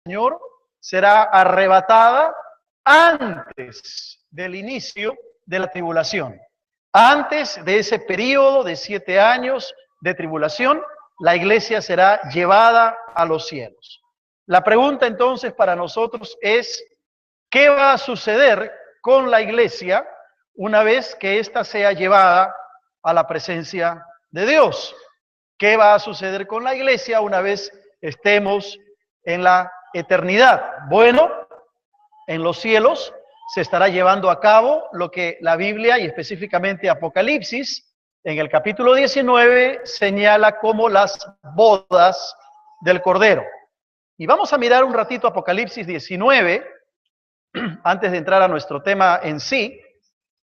Señor será arrebatada antes del inicio de la tribulación. Antes de ese periodo de 7 años de tribulación, la iglesia será llevada a los cielos. La pregunta entonces para nosotros es, ¿qué va a suceder con la iglesia una vez que ésta sea llevada a la presencia de Dios? ¿Qué va a suceder con la iglesia una vez estemos en la eternidad? Bueno, en los cielos se estará llevando a cabo lo que la Biblia y específicamente Apocalipsis en el capítulo 19 señala como las bodas del Cordero. Y vamos a mirar un ratito Apocalipsis 19 antes de entrar a nuestro tema en sí,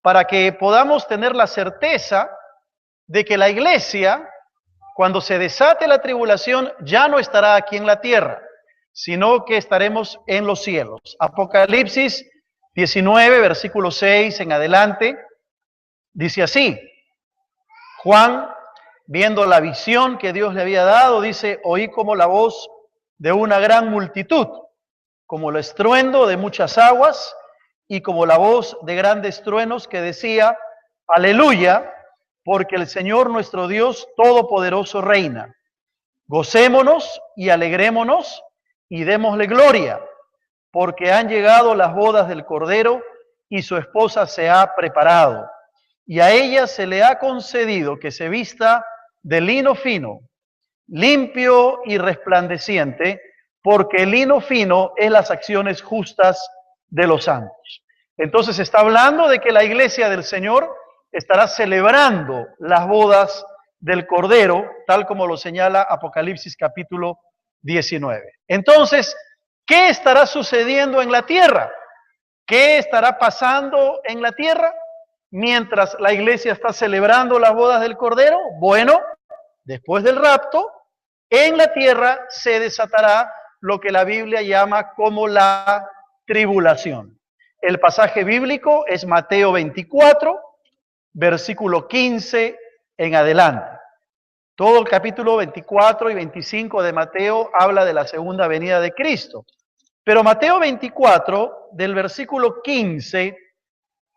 para que podamos tener la certeza de que la iglesia, cuando se desate la tribulación, ya no estará aquí en la tierra, sino que estaremos en los cielos. Apocalipsis 19, versículo 6 en adelante, dice así: Juan, viendo la visión que Dios le había dado, dice, oí como la voz de una gran multitud, como el estruendo de muchas aguas, y como la voz de grandes truenos que decía, aleluya, porque el Señor nuestro Dios Todopoderoso reina. Gocémonos y alegrémonos y démosle gloria, porque han llegado las bodas del Cordero y su esposa se ha preparado. Y a ella se le ha concedido que se vista de lino fino, limpio y resplandeciente, porque el lino fino es las acciones justas de los santos. Entonces está hablando de que la iglesia del Señor estará celebrando las bodas del Cordero, tal como lo señala Apocalipsis capítulo 19. Entonces, ¿qué estará sucediendo en la tierra? ¿Qué estará pasando en la tierra mientras la iglesia está celebrando las bodas del Cordero? Bueno, después del rapto, en la tierra se desatará lo que la Biblia llama como la tribulación. El pasaje bíblico es Mateo 24, versículo 15 en adelante. Todo el capítulo 24 y 25 de Mateo habla de la segunda venida de Cristo. Pero Mateo 24, del versículo 15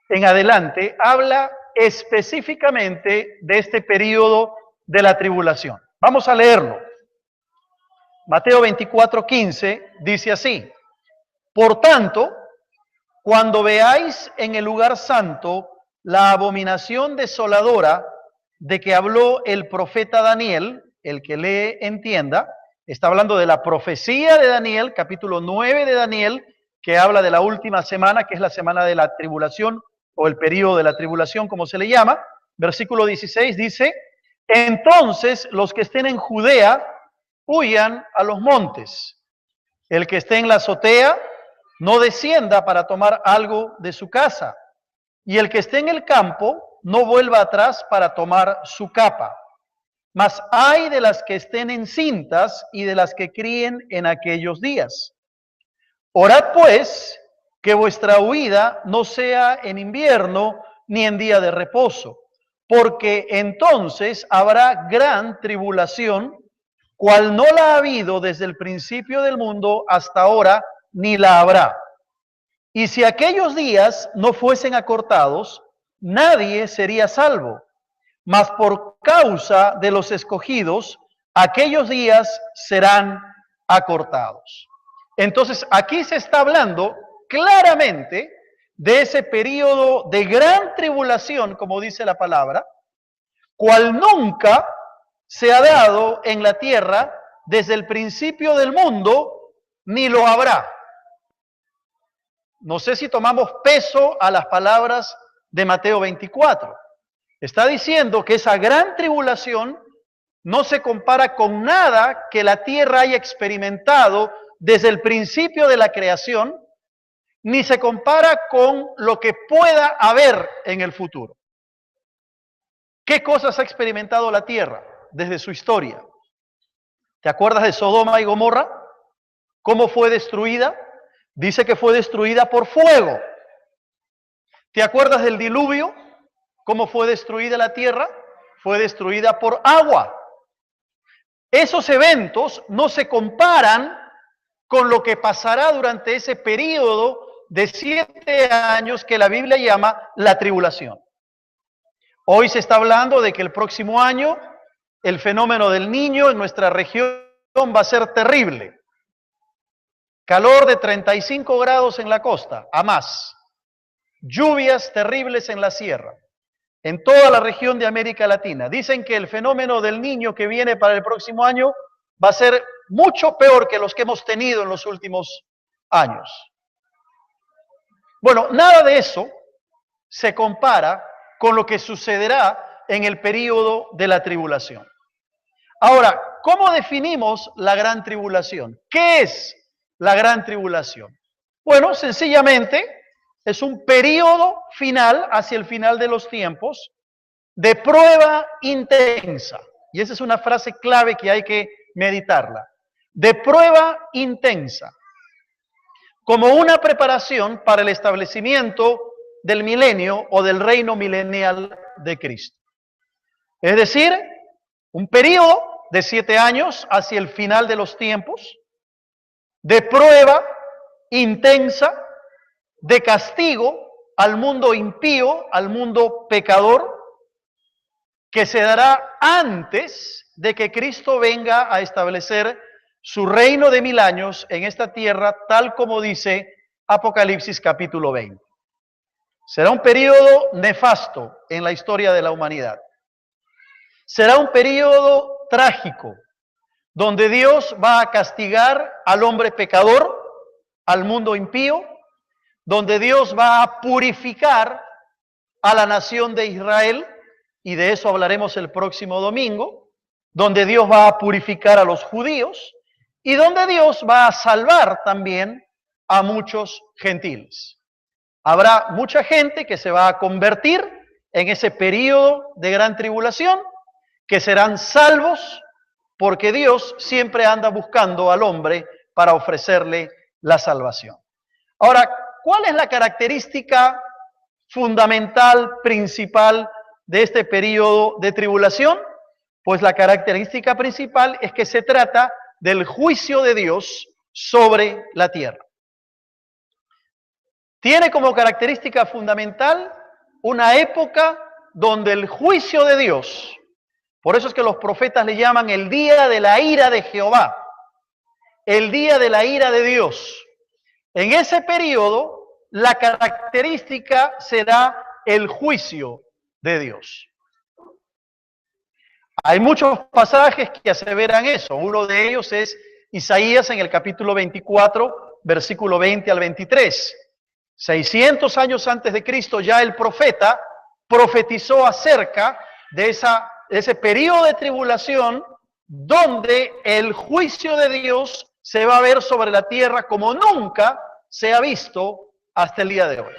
en adelante, habla específicamente de este periodo de la tribulación. Vamos a leerlo. Mateo 24, 15 dice así: Por tanto, cuando veáis en el lugar santo la abominación desoladora de que habló el profeta Daniel, el que lee entienda, está hablando de la profecía de Daniel, capítulo 9 de Daniel, que habla de la última semana, que es la semana de la tribulación, o el periodo de la tribulación, como se le llama. Versículo 16 dice, entonces los que estén en Judea huyan a los montes. El que esté en la azotea no descienda para tomar algo de su casa. Y el que esté en el campo no vuelva atrás para tomar su capa. Mas ay de las que estén encintas y de las que críen en aquellos días. Orad pues que vuestra huida no sea en invierno ni en día de reposo, porque entonces habrá gran tribulación, cual no la ha habido desde el principio del mundo hasta ahora, ni la habrá. Y si aquellos días no fuesen acortados, nadie sería salvo. Mas por causa de los escogidos, aquellos días serán acortados. Entonces, aquí se está hablando claramente de ese periodo de gran tribulación, como dice la palabra, cual nunca se ha dado en la tierra desde el principio del mundo, ni lo habrá. No sé si tomamos peso a las palabras de Mateo 24. Está diciendo que esa gran tribulación no se compara con nada que la tierra haya experimentado desde el principio de la creación, ni se compara con lo que pueda haber en el futuro. ¿Qué cosas ha experimentado la tierra desde su historia? ¿Te acuerdas de Sodoma y Gomorra? ¿Cómo fue destruida? Dice que fue destruida por fuego. ¿Te acuerdas del diluvio? ¿Cómo fue destruida la tierra? Fue destruida por agua. Esos eventos no se comparan con lo que pasará durante ese periodo de 7 años que la Biblia llama la tribulación. Hoy se está hablando de que el próximo año el fenómeno del Niño en nuestra región va a ser terrible. Calor de 35 grados en la costa, a más. Lluvias terribles en la sierra, en toda la región de América Latina. Dicen que el fenómeno del Niño que viene para el próximo año va a ser mucho peor que los que hemos tenido en los últimos años. Bueno, nada de eso se compara con lo que sucederá en el período de la tribulación. Ahora, ¿cómo definimos la gran tribulación? ¿Qué es la gran tribulación? Bueno, sencillamente es un período final, hacia el final de los tiempos, de prueba intensa. Y esa es una frase clave que hay que meditarla. De prueba intensa. Como una preparación para el establecimiento del milenio o del reino milenial de Cristo. Es decir, un periodo de 7 años hacia el final de los tiempos, de prueba intensa, de castigo al mundo impío, al mundo pecador, que se dará antes de que Cristo venga a establecer su reino de 1000 años en esta tierra, tal como dice Apocalipsis capítulo 20. Será un periodo nefasto en la historia de la humanidad. Será un periodo trágico, donde Dios va a castigar al hombre pecador, al mundo impío, donde Dios va a purificar a la nación de Israel, y de eso hablaremos el próximo domingo, donde Dios va a purificar a los judíos, y donde Dios va a salvar también a muchos gentiles. Habrá mucha gente que se va a convertir en ese periodo de gran tribulación, que serán salvos, porque Dios siempre anda buscando al hombre para ofrecerle la salvación. Ahora, ¿cuál es la característica fundamental, principal de este periodo de tribulación? Pues la característica principal es que se trata del juicio de Dios sobre la tierra. Tiene como característica fundamental una época donde el juicio de Dios, por eso es que los profetas le llaman el día de la ira de Jehová, el día de la ira de Dios. En ese periodo, la característica será el juicio de Dios. Hay muchos pasajes que aseveran eso. Uno de ellos es Isaías en el capítulo 24, versículo 20 al 23. 600 años antes de Cristo ya el profeta profetizó acerca de ese periodo de tribulación donde el juicio de Dios se va a ver sobre la tierra como nunca se ha visto hasta el día de hoy.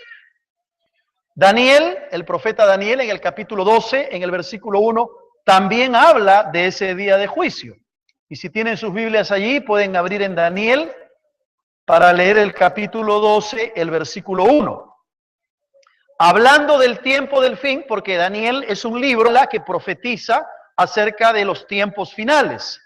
Daniel, el profeta Daniel, en el capítulo 12, en el versículo 1, también habla de ese día de juicio. Y si tienen sus Biblias allí, pueden abrir en Daniel para leer el capítulo 12, el versículo 1. Hablando del tiempo del fin, porque Daniel es un libro que profetiza acerca de los tiempos finales.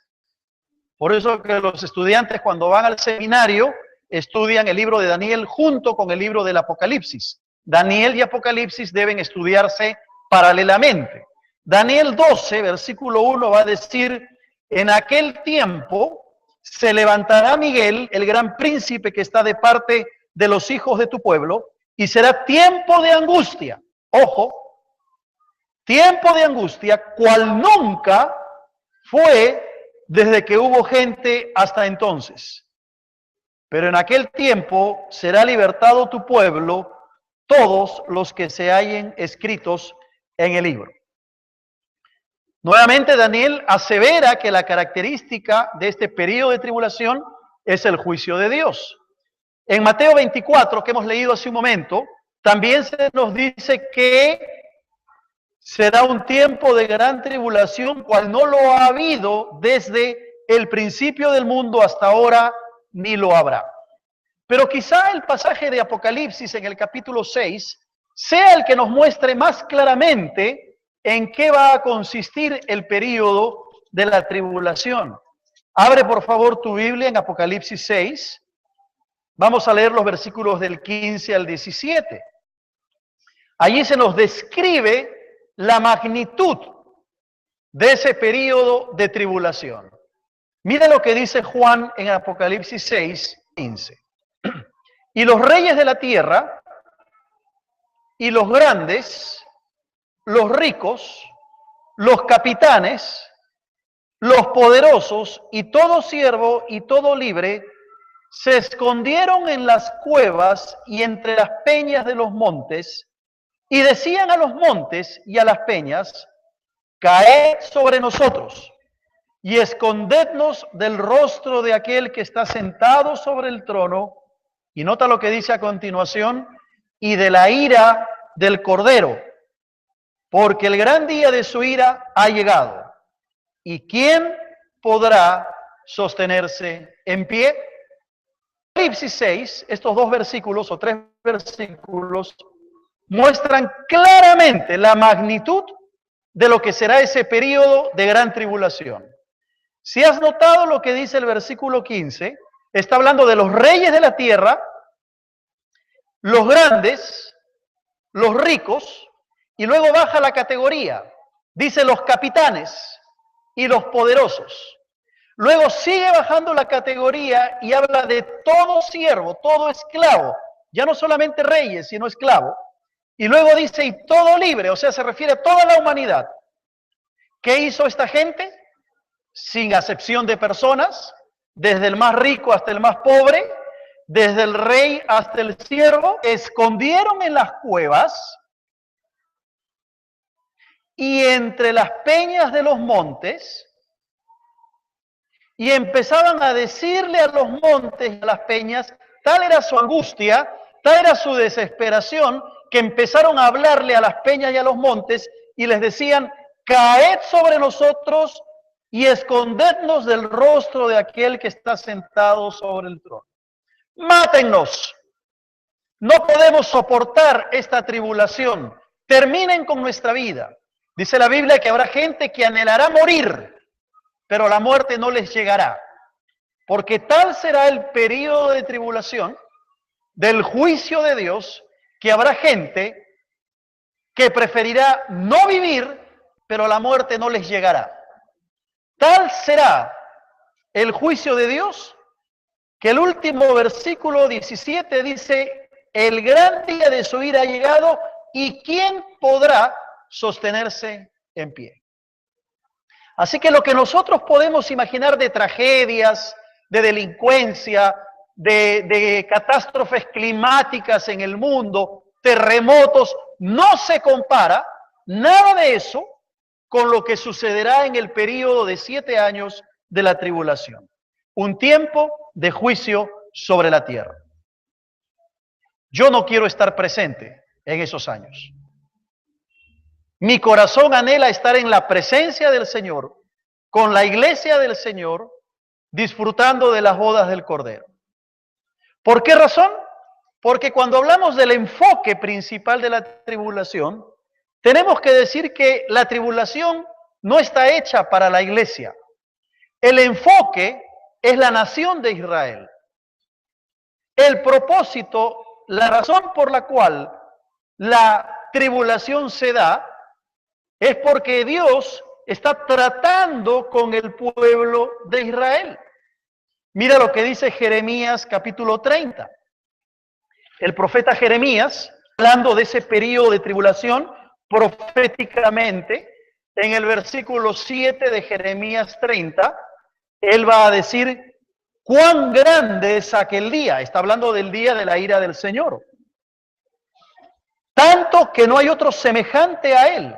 Por eso que los estudiantes cuando van al seminario estudian el libro de Daniel junto con el libro del Apocalipsis. Daniel y Apocalipsis deben estudiarse paralelamente. Daniel 12, versículo 1 va a decir, en aquel tiempo se levantará Miguel, el gran príncipe que está de parte de los hijos de tu pueblo, y será tiempo de angustia. Ojo, tiempo de angustia, cual nunca fue desde que hubo gente hasta entonces. Pero en aquel tiempo será libertado tu pueblo, todos los que se hallen escritos en el libro. Nuevamente Daniel asevera que la característica de este periodo de tribulación es el juicio de Dios. En Mateo 24, que hemos leído hace un momento, también se nos dice que será un tiempo de gran tribulación, cual no lo ha habido desde el principio del mundo hasta ahora, ni lo habrá. Pero quizá el pasaje de Apocalipsis en el capítulo 6 sea el que nos muestre más claramente en qué va a consistir el periodo de la tribulación. Abre por favor tu Biblia en Apocalipsis 6. Vamos a leer los versículos del 15 al 17. Allí se nos describe la magnitud de ese periodo de tribulación. Mira lo que dice Juan en Apocalipsis 6, 15. Y los reyes de la tierra, y los grandes, los ricos, los capitanes, los poderosos, y todo siervo y todo libre, se escondieron en las cuevas y entre las peñas de los montes, y decían a los montes y a las peñas: caed sobre nosotros, y escondednos del rostro de aquel que está sentado sobre el trono. Y nota lo que dice a continuación: y de la ira del Cordero, porque el gran día de su ira ha llegado. ¿Y quién podrá sostenerse en pie? Apocalipsis 6, estos dos versículos o tres versículos muestran claramente la magnitud de lo que será ese periodo de gran tribulación. Si has notado lo que dice el versículo 15, está hablando de los reyes de la tierra, los grandes, los ricos, y luego baja la categoría, dice los capitanes y los poderosos. Luego sigue bajando la categoría y habla de todo siervo, todo esclavo, ya no solamente reyes, sino esclavo. Y luego dice, y todo libre, o sea, se refiere a toda la humanidad. ¿Qué hizo esta gente? Sin acepción de personas, desde el más rico hasta el más pobre, desde el rey hasta el siervo, escondieron en las cuevas y entre las peñas de los montes, y empezaban a decirle a los montes y a las peñas, tal era su angustia, tal era su desesperación, que empezaron a hablarle a las peñas y a los montes y les decían: caed sobre nosotros y escondednos del rostro de aquel que está sentado sobre el trono. Mátennos. No podemos soportar esta tribulación. Terminen con nuestra vida. Dice la Biblia que habrá gente que anhelará morir, pero la muerte no les llegará. Porque tal será el periodo de tribulación, del juicio de Dios, que habrá gente que preferirá no vivir, pero la muerte no les llegará. Tal será el juicio de Dios, que el último versículo 17 dice: el gran día de su ira ha llegado, y ¿quién podrá sostenerse en pie? Así que lo que nosotros podemos imaginar de tragedias, de delincuencia, de catástrofes climáticas en el mundo, terremotos, no se compara nada de eso con lo que sucederá en el período de 7 años de la tribulación. Un tiempo de juicio sobre la tierra. Yo no quiero estar presente en esos años. Mi corazón anhela estar en la presencia del Señor, con la iglesia del Señor, disfrutando de las bodas del Cordero. ¿Por qué razón? Porque cuando hablamos del enfoque principal de la tribulación, tenemos que decir que la tribulación no está hecha para la iglesia. El enfoque es la nación de Israel. El propósito, la razón por la cual la tribulación se da, es porque Dios está tratando con el pueblo de Israel. Mira lo que dice Jeremías capítulo 30. El profeta Jeremías, hablando de ese periodo de tribulación, proféticamente, en el versículo 7 de Jeremías 30, él va a decir: cuán grande es aquel día. Está hablando del día de la ira del Señor. Tanto que no hay otro semejante a él.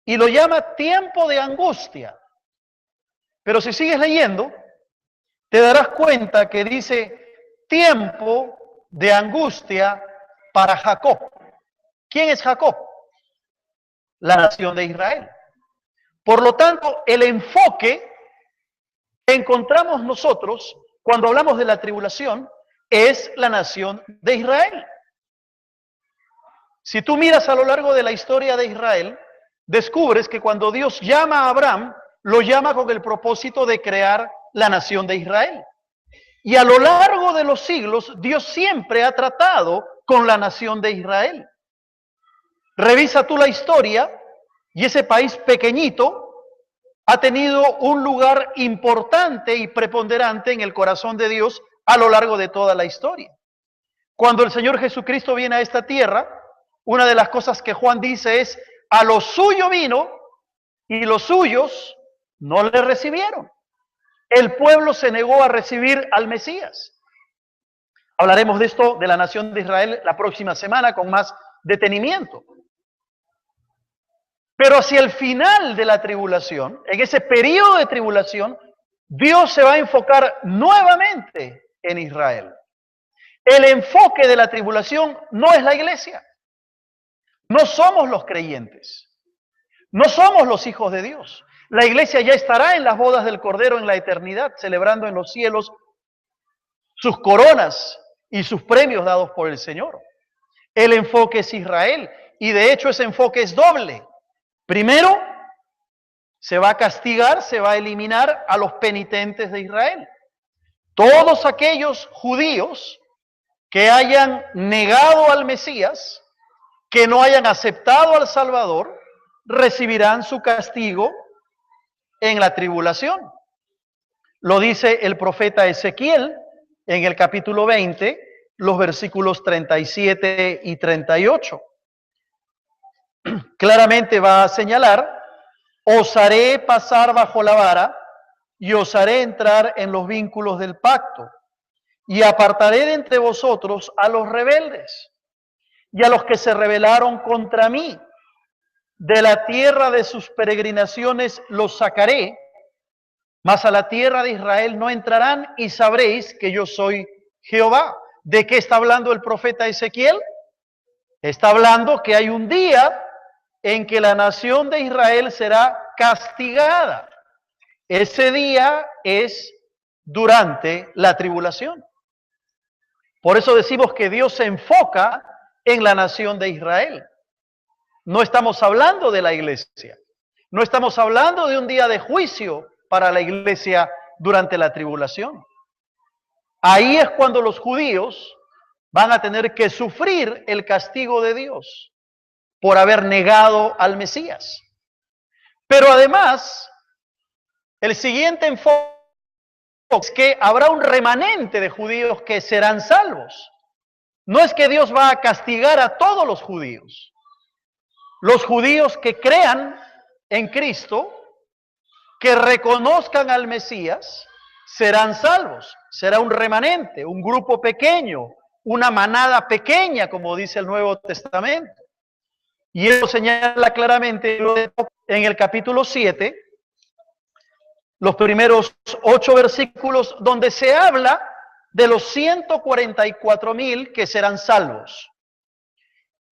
Y lo llama tiempo de angustia. Pero si sigues leyendo, te darás cuenta que dice tiempo de angustia para Jacob. ¿Quién es Jacob? La nación de Israel. Por lo tanto, el enfoque que encontramos nosotros cuando hablamos de la tribulación es la nación de Israel. Si tú miras a lo largo de la historia de Israel, descubres que cuando Dios llama a Abraham, lo llama con el propósito de crear la nación de Israel. Y a lo largo de los siglos, Dios siempre ha tratado con la nación de Israel. Revisa tú la historia y ese país pequeñito ha tenido un lugar importante y preponderante en el corazón de Dios a lo largo de toda la historia. Cuando el Señor Jesucristo viene a esta tierra, una de las cosas que Juan dice es, a lo suyo vino y los suyos no le recibieron. El pueblo se negó a recibir al Mesías. Hablaremos de esto, de la nación de Israel, la próxima semana con más detenimiento. Pero hacia el final de la tribulación, en ese periodo de tribulación, Dios se va a enfocar nuevamente en Israel. El enfoque de la tribulación no es la iglesia. No somos los creyentes. No somos los hijos de Dios. La iglesia ya estará en las bodas del Cordero en la eternidad, celebrando en los cielos sus coronas y sus premios dados por el Señor. El enfoque es Israel, y de hecho ese enfoque es doble. Primero, se va a castigar, se va a eliminar a los penitentes de Israel. Todos aquellos judíos que hayan negado al Mesías, que no hayan aceptado al Salvador, recibirán su castigo en la tribulación. Lo dice el profeta Ezequiel en el capítulo 20, los versículos 37 y 38. Claramente va a señalar, os haré pasar bajo la vara y os haré entrar en los vínculos del pacto y apartaré de entre vosotros a los rebeldes y a los que se rebelaron contra mí. De la tierra de sus peregrinaciones los sacaré, mas a la tierra de Israel no entrarán y sabréis que yo soy Jehová. ¿De qué está hablando el profeta Ezequiel? Está hablando que hay un día en que la nación de Israel será castigada. Ese día es durante la tribulación. Por eso decimos que Dios se enfoca en la nación de Israel. No estamos hablando de la iglesia. No estamos hablando de un día de juicio para la iglesia durante la tribulación. Ahí es cuando los judíos van a tener que sufrir el castigo de Dios por haber negado al Mesías. Pero además, el siguiente enfoque es que habrá un remanente de judíos que serán salvos. No es que Dios va a castigar a todos los judíos. Los judíos que crean en Cristo, que reconozcan al Mesías, serán salvos. Será un remanente, un grupo pequeño, una manada pequeña, como dice el Nuevo Testamento. Y eso señala claramente en el capítulo 7, los primeros 8 versículos, donde se habla de los 144,000 que serán salvos.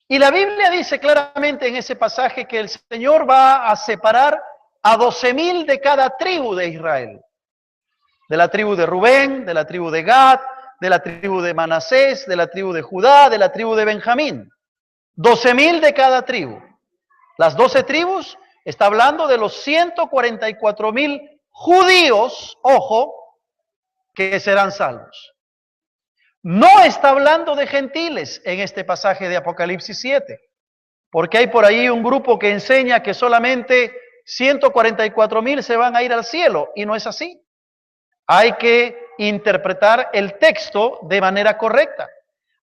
Y la Biblia dice claramente en ese pasaje que el Señor va a separar a 12,000 de cada tribu de Israel. De la tribu de Rubén, de la tribu de Gad, de la tribu de Manasés, de la tribu de Judá, de la tribu de Benjamín. 12,000 de cada tribu. Las 12 tribus, está hablando de los 144,000 judíos, ojo, que serán salvos. No está hablando de gentiles en este pasaje de Apocalipsis 7, porque hay por ahí un grupo que enseña que solamente 144,000 se van a ir al cielo, y no es así. Hay que interpretar el texto de manera correcta.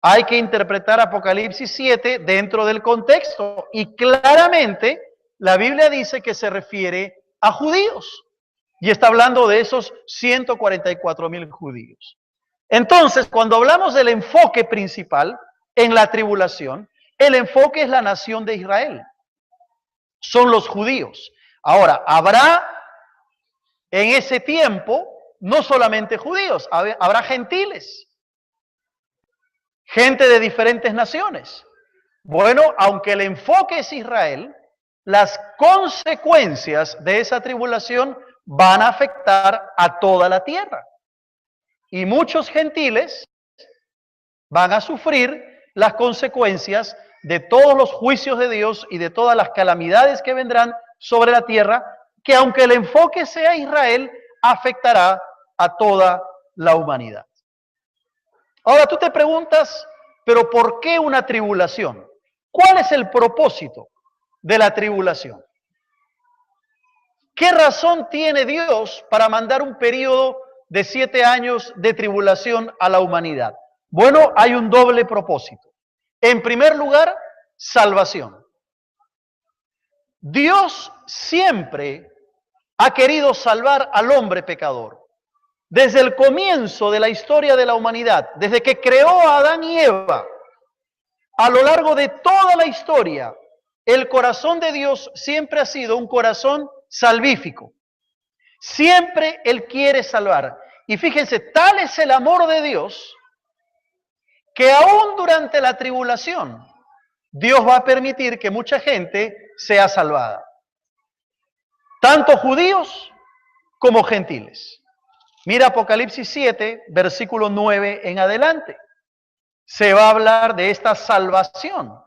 Hay que interpretar Apocalipsis 7 dentro del contexto, y claramente la Biblia dice que se refiere a judíos, y está hablando de esos 144,000 judíos. Entonces, cuando hablamos del enfoque principal en la tribulación, el enfoque es la nación de Israel. Son los judíos. Ahora, habrá en ese tiempo no solamente judíos, habrá gentiles, gente de diferentes naciones. Bueno, aunque el enfoque es Israel, las consecuencias de esa tribulación van a afectar a toda la tierra. Y muchos gentiles van a sufrir las consecuencias de todos los juicios de Dios y de todas las calamidades que vendrán sobre la tierra, que aunque el enfoque sea Israel, afectará a toda la humanidad. Ahora tú te preguntas, pero ¿por qué una tribulación? ¿Cuál es el propósito de la tribulación? ¿Qué razón tiene Dios para mandar un periodo de 7 años de tribulación a la humanidad? Bueno, hay un doble propósito. En primer lugar, salvación. Dios siempre ha querido salvar al hombre pecador. Desde el comienzo de la historia de la humanidad, desde que creó a Adán y Eva, a lo largo de toda la historia, el corazón de Dios siempre ha sido un corazón salvífico. Siempre Él quiere salvar. Y fíjense, tal es el amor de Dios que aún durante la tribulación, Dios va a permitir que mucha gente sea salvada. Tanto judíos como gentiles. Mira Apocalipsis 7, versículo 9 en adelante. Se va a hablar de esta salvación.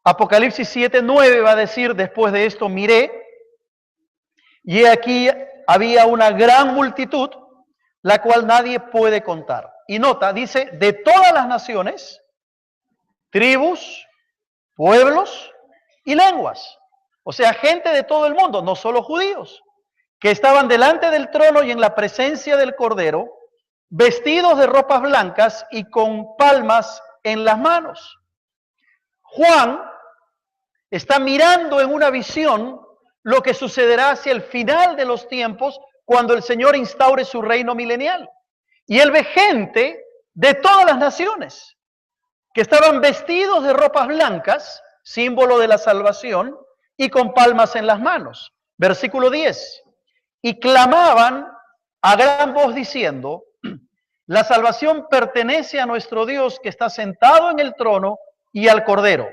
Apocalipsis 7, 9 va a decir, después de esto miré, y aquí había una gran multitud, la cual nadie puede contar. Y nota, dice, de todas las naciones, tribus, pueblos y lenguas. O sea, gente de todo el mundo, no solo judíos, que estaban delante del trono y en la presencia del Cordero, vestidos de ropas blancas y con palmas en las manos. Juan está mirando en una visión lo que sucederá hacia el final de los tiempos cuando el Señor instaure su reino milenial. Y él ve gente de todas las naciones que estaban vestidos de ropas blancas, símbolo de la salvación, y con palmas en las manos. Versículo 10. Y clamaban a gran voz diciendo, la salvación pertenece a nuestro Dios que está sentado en el trono y al Cordero.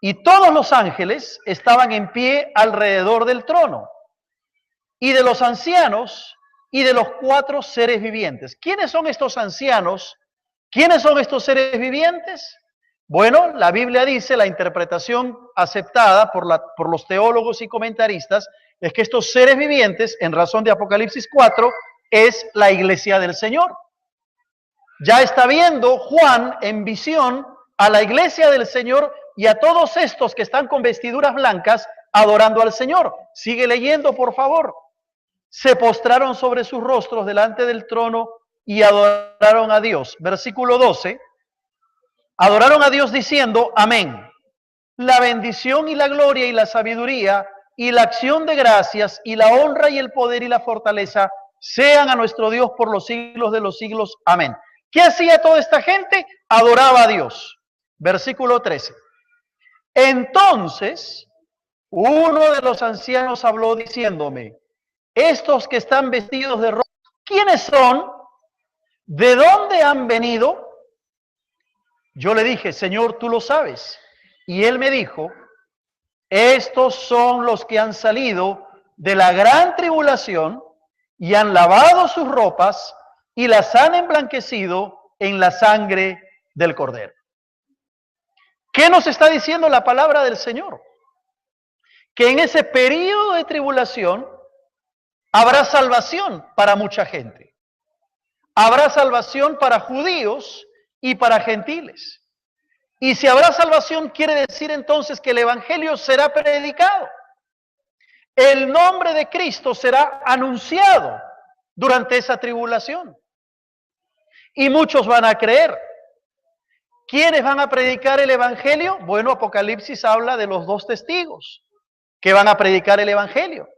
Y todos los ángeles estaban en pie alrededor del trono, y de los ancianos y de los 4 seres vivientes. ¿Quiénes son estos ancianos? ¿Quiénes son estos seres vivientes? Bueno, la Biblia dice, la interpretación aceptada por los teólogos y comentaristas, es que estos seres vivientes, en razón de Apocalipsis 4, es la iglesia del Señor. Ya está viendo Juan en visión a la iglesia del Señor y a todos estos que están con vestiduras blancas adorando al Señor. Sigue leyendo, por favor. Se postraron sobre sus rostros delante del trono y adoraron a Dios. Versículo 12. Adoraron a Dios diciendo, amén. La bendición y la gloria y la sabiduría y la acción de gracias y la honra y el poder y la fortaleza sean a nuestro Dios por los siglos de los siglos. Amén. ¿Qué hacía toda esta gente? Adoraba a Dios. Versículo 13. Entonces, uno de los ancianos habló diciéndome, estos que están vestidos de ropa, ¿quiénes son? ¿De dónde han venido? Yo le dije, Señor, tú lo sabes. Y él me dijo, estos son los que han salido de la gran tribulación y han lavado sus ropas y las han emblanquecido en la sangre del Cordero. ¿Qué nos está diciendo la palabra del Señor? Que en ese periodo de tribulación habrá salvación para mucha gente. Habrá salvación para judíos y para gentiles. Y si habrá salvación, quiere decir entonces que el evangelio será predicado. El nombre de Cristo será anunciado durante esa tribulación. Y muchos van a creer. ¿Quiénes van a predicar el evangelio? Bueno, Apocalipsis habla de los 2 testigos que van a predicar el evangelio.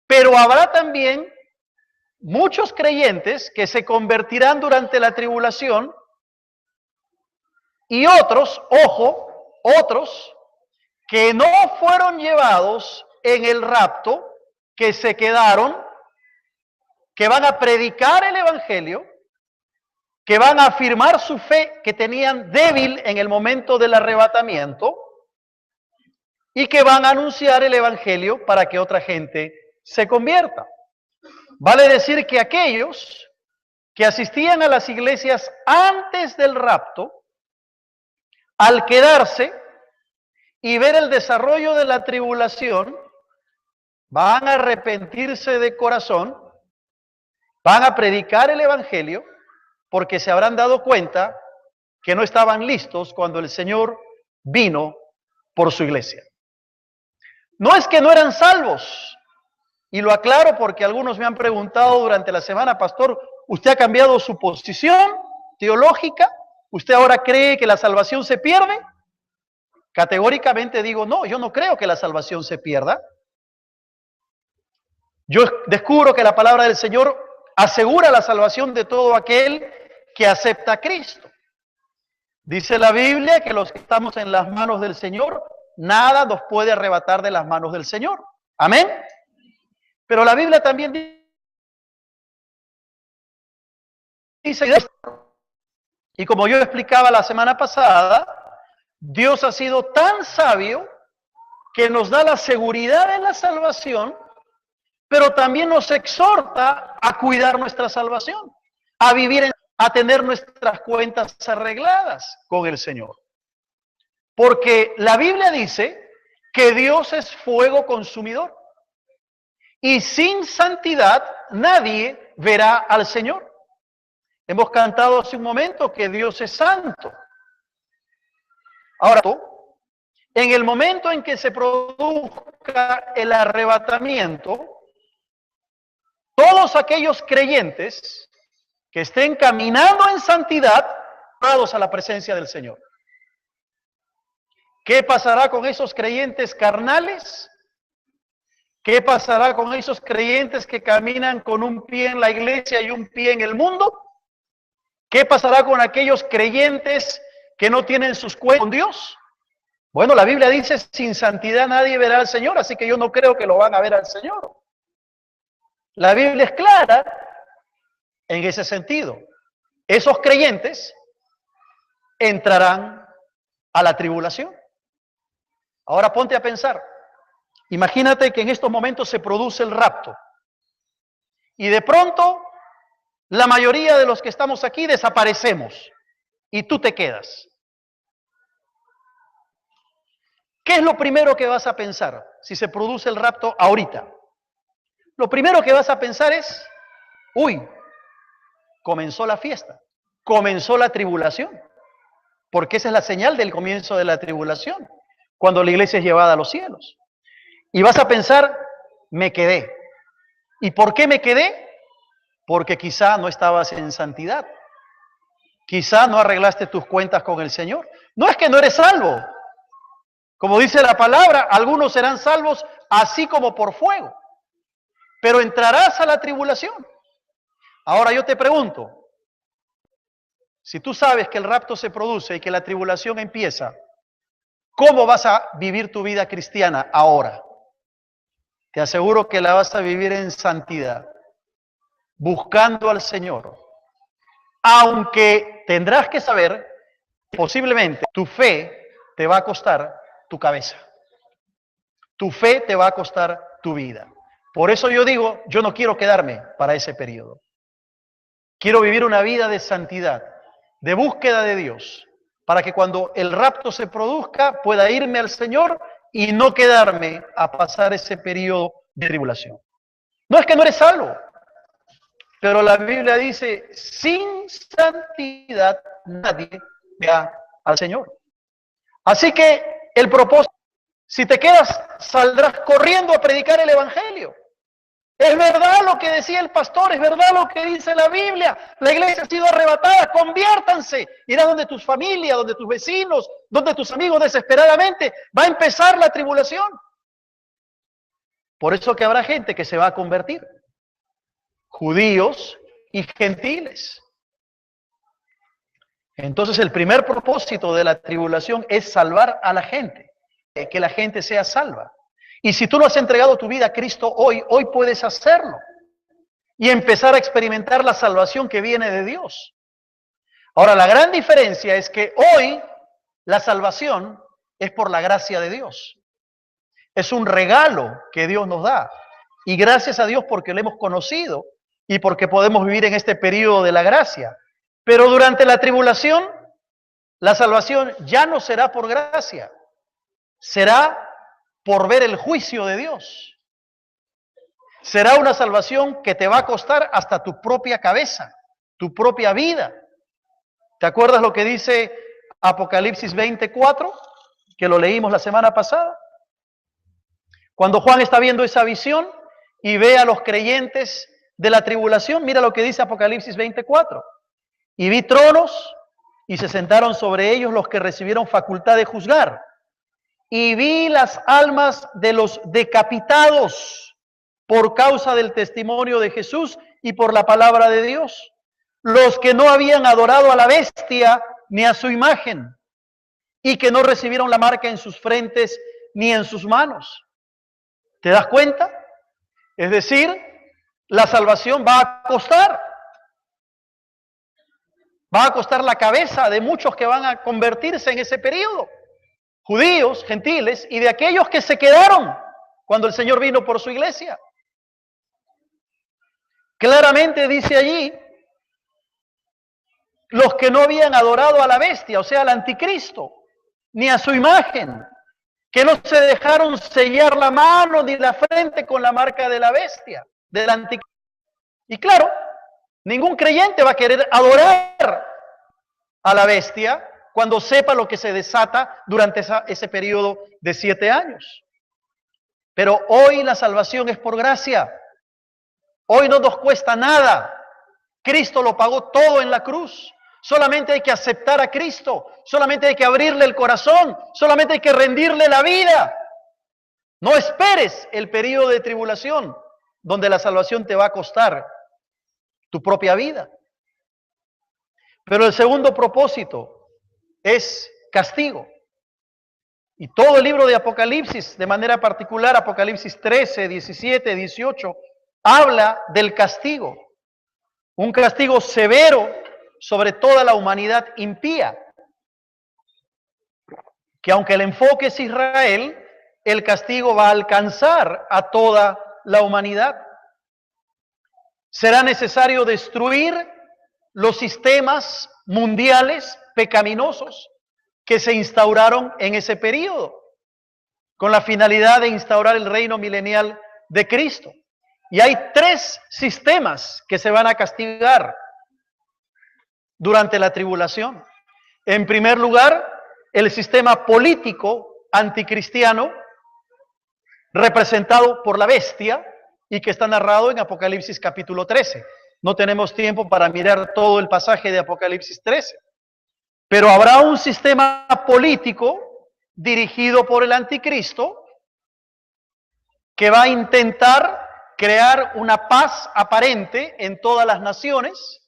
Pero habrá también muchos creyentes que se convertirán durante la tribulación y otros, ojo, otros que no fueron llevados en el rapto, que se quedaron, que van a predicar el evangelio, que van a afirmar su fe que tenían débil en el momento del arrebatamiento y que van a anunciar el evangelio para que otra gente se convierta. Vale decir que aquellos que asistían a las iglesias antes del rapto, al quedarse y ver el desarrollo de la tribulación, van a arrepentirse de corazón, van a predicar el evangelio porque se habrán dado cuenta que no estaban listos cuando el Señor vino por su iglesia. No es que no eran salvos, y lo aclaro porque algunos me han preguntado durante la semana, pastor, ¿usted ha cambiado su posición teológica? ¿Usted ahora cree que la salvación se pierde? Categóricamente digo, no, yo no creo que la salvación se pierda. Yo descubro que la palabra del Señor asegura la salvación de todo aquel que acepta a Cristo. Dice la Biblia que los que estamos en las manos del Señor, nada nos puede arrebatar de las manos del Señor. Amén. Pero la Biblia también dice, y como yo explicaba la semana pasada, Dios ha sido tan sabio que nos da la seguridad de la salvación, pero también nos exhorta a cuidar nuestra salvación, a vivir, a tener nuestras cuentas arregladas con el Señor. Porque la Biblia dice que Dios es fuego consumidor y sin santidad nadie verá al Señor. Hemos cantado hace un momento que Dios es santo. Ahora, en el momento en que se produzca el arrebatamiento, todos aquellos creyentes que estén caminando en santidad, llevados a la presencia del Señor. ¿Qué pasará con esos creyentes carnales? ¿Qué pasará con esos creyentes que caminan con un pie en la iglesia y un pie en el mundo? ¿Qué pasará con aquellos creyentes que no tienen sus cuentas con Dios? Bueno, la Biblia dice, sin santidad nadie verá al Señor, así que yo no creo que lo van a ver al Señor. La Biblia es clara en ese sentido. Esos creyentes entrarán a la tribulación. Ahora ponte a pensar. Imagínate que en estos momentos se produce el rapto. Y de pronto, la mayoría de los que estamos aquí desaparecemos. Y tú te quedas. ¿Qué es lo primero que vas a pensar si se produce el rapto ahorita? Lo primero que vas a pensar es, uy, comenzó la fiesta, comenzó la tribulación, porque esa es la señal del comienzo de la tribulación, cuando la iglesia es llevada a los cielos. Y vas a pensar, me quedé. ¿Y por qué me quedé? Porque quizá no estabas en santidad, quizá no arreglaste tus cuentas con el Señor. No es que no eres salvo, como dice la palabra, algunos serán salvos así como por fuego, pero entrarás a la tribulación. Ahora yo te pregunto, si tú sabes que el rapto se produce y que la tribulación empieza, ¿cómo vas a vivir tu vida cristiana ahora? Te aseguro que la vas a vivir en santidad, buscando al Señor. Aunque tendrás que saber, posiblemente tu fe te va a costar tu cabeza. Tu fe te va a costar tu vida. Por eso yo digo, yo no quiero quedarme para ese periodo. Quiero vivir una vida de santidad, de búsqueda de Dios, para que cuando el rapto se produzca pueda irme al Señor y no quedarme a pasar ese periodo de tribulación. No es que no eres salvo, pero la Biblia dice, sin santidad nadie verá al Señor. Así que el propósito, si te quedas, saldrás corriendo a predicar el Evangelio. Es verdad lo que decía el pastor, es verdad lo que dice la Biblia. La iglesia ha sido arrebatada, conviértanse. Irá donde tus familias, donde tus vecinos, donde tus amigos desesperadamente. Va a empezar la tribulación. Por eso que habrá gente que se va a convertir. Judíos y gentiles. Entonces el primer propósito de la tribulación es salvar a la gente. Que la gente sea salva. Y si tú no has entregado tu vida a Cristo hoy puedes hacerlo. Y empezar a experimentar la salvación que viene de Dios. Ahora, la gran diferencia es que hoy la salvación es por la gracia de Dios. Es un regalo que Dios nos da. Y gracias a Dios porque lo hemos conocido y porque podemos vivir en este periodo de la gracia. Pero durante la tribulación, la salvación ya no será por gracia. Será por ver el juicio de Dios. Será una salvación que te va a costar hasta tu propia cabeza. tu propia vida. ¿Te acuerdas lo que dice Apocalipsis 24? Que lo leímos la semana pasada. Cuando Juan está viendo esa visión y ve a los creyentes de la tribulación, mira lo que dice Apocalipsis 24. Y vi tronos y se sentaron sobre ellos los que recibieron facultad de juzgar. Y vi las almas de los decapitados por causa del testimonio de Jesús y por la palabra de Dios, los que no habían adorado a la bestia ni a su imagen, y que no recibieron la marca en sus frentes ni en sus manos. ¿Te das cuenta? Es decir, la salvación va a costar. Va a costar la cabeza de muchos que van a convertirse en ese periodo. Judíos, gentiles y de aquellos que se quedaron cuando el Señor vino por su iglesia. Claramente dice allí, los que no habían adorado a la bestia, o sea, al anticristo, ni a su imagen, que no se dejaron sellar la mano ni la frente con la marca de la bestia, del anticristo. Y claro, ningún creyente va a querer adorar a la bestia cuando sepa lo que se desata durante ese periodo de 7 años. Pero hoy la salvación es por gracia. Hoy no nos cuesta nada. Cristo lo pagó todo en la cruz. Solamente hay que aceptar a Cristo. Solamente hay que abrirle el corazón. Solamente hay que rendirle la vida. No esperes el periodo de tribulación donde la salvación te va a costar tu propia vida. Pero el segundo propósito es castigo. Y todo el libro de Apocalipsis, de manera particular, Apocalipsis 13, 17, 18, habla del castigo. Un castigo severo sobre toda la humanidad impía. Que aunque el enfoque es Israel, el castigo va a alcanzar a toda la humanidad. Será necesario destruir los sistemas mundiales pecaminosos que se instauraron en ese periodo, con la finalidad de instaurar el reino milenial de Cristo. Y hay 3 sistemas que se van a castigar durante la tribulación. En primer lugar, el sistema político anticristiano, representado por la bestia, y que está narrado en Apocalipsis capítulo 13. No tenemos tiempo para mirar todo el pasaje de Apocalipsis 13. Pero habrá un sistema político dirigido por el anticristo que va a intentar crear una paz aparente en todas las naciones,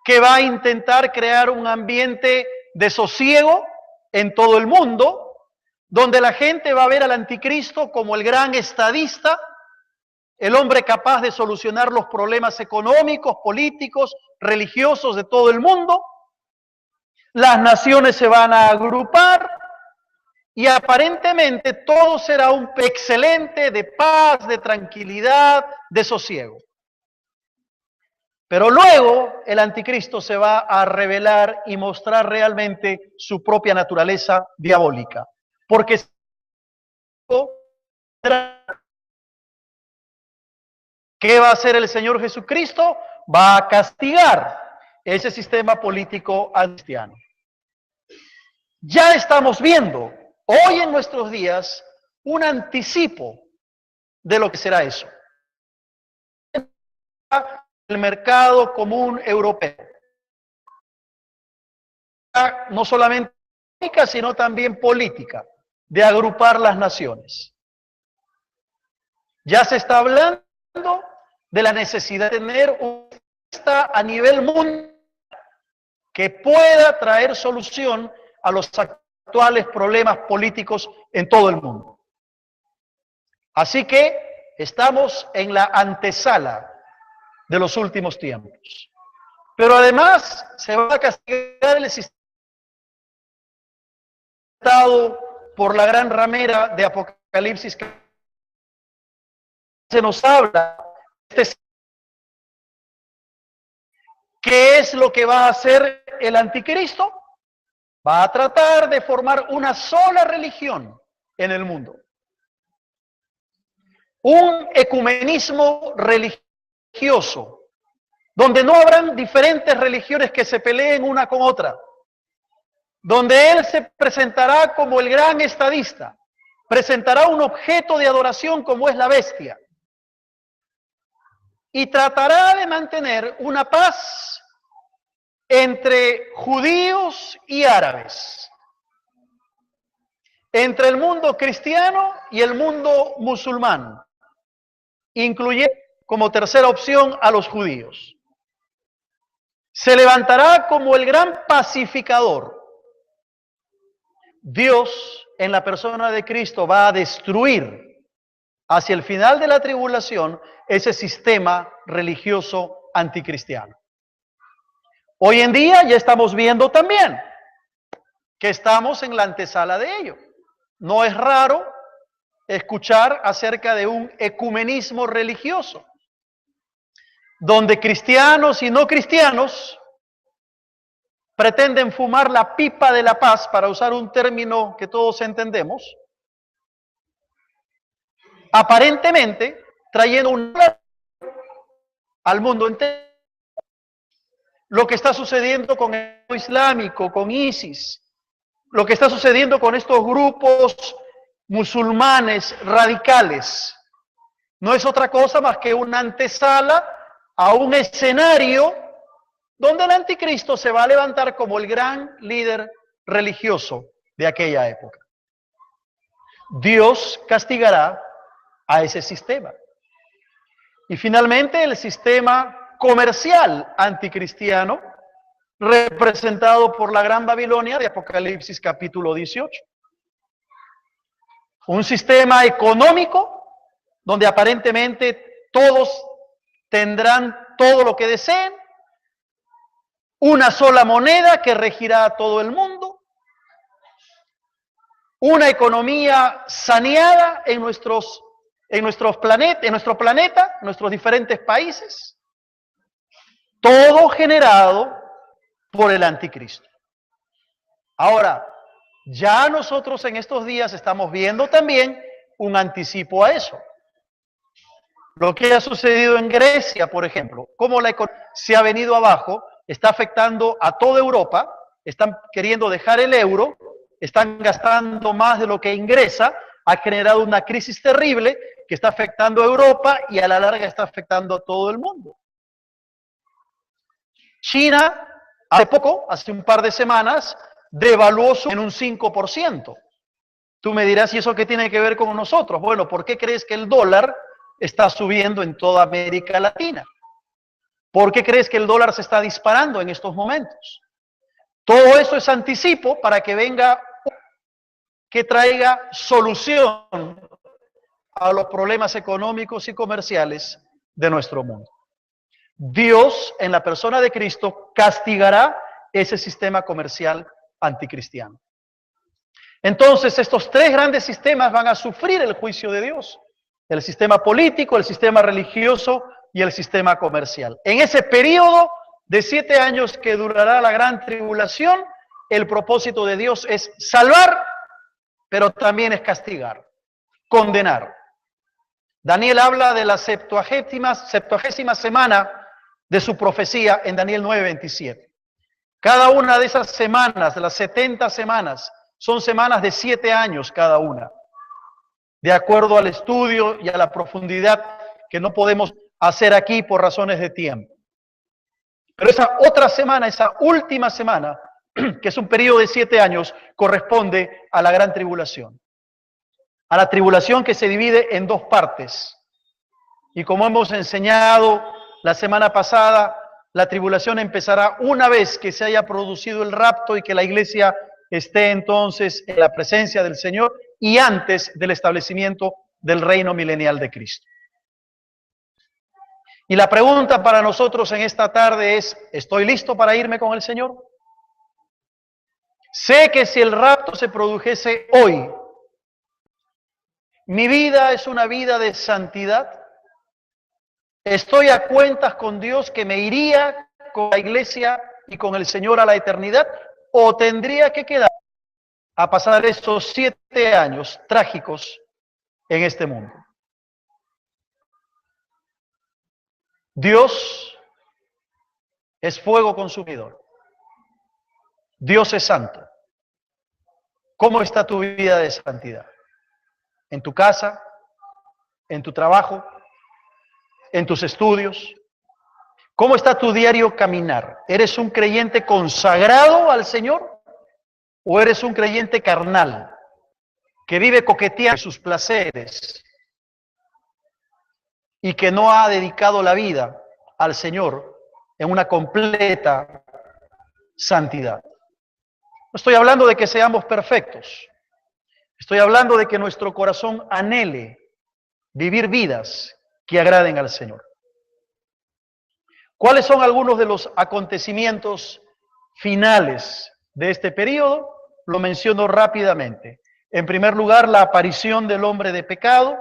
que va a intentar crear un ambiente de sosiego en todo el mundo, donde la gente va a ver al anticristo como el gran estadista, el hombre capaz de solucionar los problemas económicos, políticos, religiosos de todo el mundo. Las naciones se van a agrupar y aparentemente todo será un excelente de paz, de tranquilidad, de sosiego. Pero luego el anticristo se va a revelar y mostrar realmente su propia naturaleza diabólica. Porque ¿qué va a hacer el Señor Jesucristo? Va a castigar ese sistema político cristiano. Ya estamos viendo hoy en nuestros días un anticipo de lo que será eso. El mercado común europeo. No solamente política, sino también política, de agrupar las naciones. Ya se está hablando de la necesidad de tener una fiesta a nivel mundial que pueda traer solución a los actuales problemas políticos en todo el mundo. Así que estamos en la antesala de los últimos tiempos. Pero además se va a castigar el sistema por la gran ramera de Apocalipsis que se nos habla. ¿Qué es lo que va a hacer el anticristo? Va a tratar de formar una sola religión en el mundo. Un ecumenismo religioso donde no habrán diferentes religiones que se peleen una con otra, donde Él se presentará como el gran estadista, presentará un objeto de adoración como es la bestia, y tratará de mantener una paz entre judíos y árabes, entre el mundo cristiano y el mundo musulmán, incluyendo como tercera opción a los judíos. Se levantará como el gran pacificador. Dios, en la persona de Cristo, va a destruir hacia el final de la tribulación ese sistema religioso anticristiano. Hoy en día ya estamos viendo también que estamos en la antesala de ello. No es raro escuchar acerca de un ecumenismo religioso, donde cristianos y no cristianos pretenden fumar la pipa de la paz, para usar un término que todos entendemos, aparentemente trayendo al mundo entero. Lo que está sucediendo con el islámico, con ISIS, lo que está sucediendo con estos grupos musulmanes radicales, no es otra cosa más que una antesala a un escenario donde el anticristo se va a levantar como el gran líder religioso de aquella época. Dios castigará a ese sistema. Y finalmente el sistema comercial anticristiano, representado por la Gran Babilonia de Apocalipsis capítulo 18. Un sistema económico donde aparentemente todos tendrán todo lo que deseen, una sola moneda que regirá a todo el mundo, una economía saneada en nuestro planeta, en nuestros diferentes países, todo generado por el anticristo. Ahora, ya nosotros en estos días estamos viendo también un anticipo a eso. Lo que ha sucedido en Grecia, por ejemplo, cómo la economía se ha venido abajo, está afectando a toda Europa, están queriendo dejar el euro, están gastando más de lo que ingresa, ha generado una crisis terrible que está afectando a Europa y a la larga está afectando a todo el mundo. China, hace un par de semanas, devaluó en un 5%. Tú me dirás, ¿y eso qué tiene que ver con nosotros? Bueno, ¿por qué crees que el dólar está subiendo en toda América Latina? ¿Por qué crees que el dólar se está disparando en estos momentos? Todo eso es anticipo para que venga, que traiga solución a los problemas económicos y comerciales de nuestro mundo. Dios, en la persona de Cristo, castigará ese sistema comercial anticristiano. Entonces, estos tres grandes sistemas van a sufrir el juicio de Dios: el sistema político, el sistema religioso y el sistema comercial. En ese periodo de 7 años que durará la gran tribulación, el propósito de Dios es salvar, pero también es castigar, condenar. Daniel habla de la 70ª semana de su profecía en Daniel 9:27. Cada una de esas semanas, de las 70 semanas, son semanas de 7 años cada una, de acuerdo al estudio y a la profundidad que no podemos hacer aquí por razones de tiempo. Pero esa otra semana, esa última semana, que es un periodo de 7 años, corresponde a la gran tribulación. A la tribulación que se divide en 2 partes. Y como hemos enseñado la semana pasada, la tribulación empezará una vez que se haya producido el rapto y que la iglesia esté entonces en la presencia del Señor y antes del establecimiento del reino milenial de Cristo. Y la pregunta para nosotros en esta tarde es: ¿estoy listo para irme con el Señor? Sé que si el rapto se produjese hoy, mi vida es una vida de santidad. Estoy a cuentas con Dios que me iría con la iglesia y con el Señor a la eternidad, o tendría que quedar a pasar estos 7 años trágicos en este mundo. Dios es fuego consumidor. Dios es santo. ¿Cómo está tu vida de santidad? ¿En tu casa? ¿En tu trabajo? ¿En tus estudios? ¿Cómo está tu diario caminar? ¿Eres un creyente consagrado al Señor o eres un creyente carnal que vive coqueteando sus placeres y que no ha dedicado la vida al Señor en una completa santidad? No estoy hablando de que seamos perfectos. Estoy hablando de que nuestro corazón anhele vivir vidas que agraden al Señor. ¿Cuáles son algunos de los acontecimientos finales de este periodo? Lo menciono rápidamente. En primer lugar, la aparición del hombre de pecado,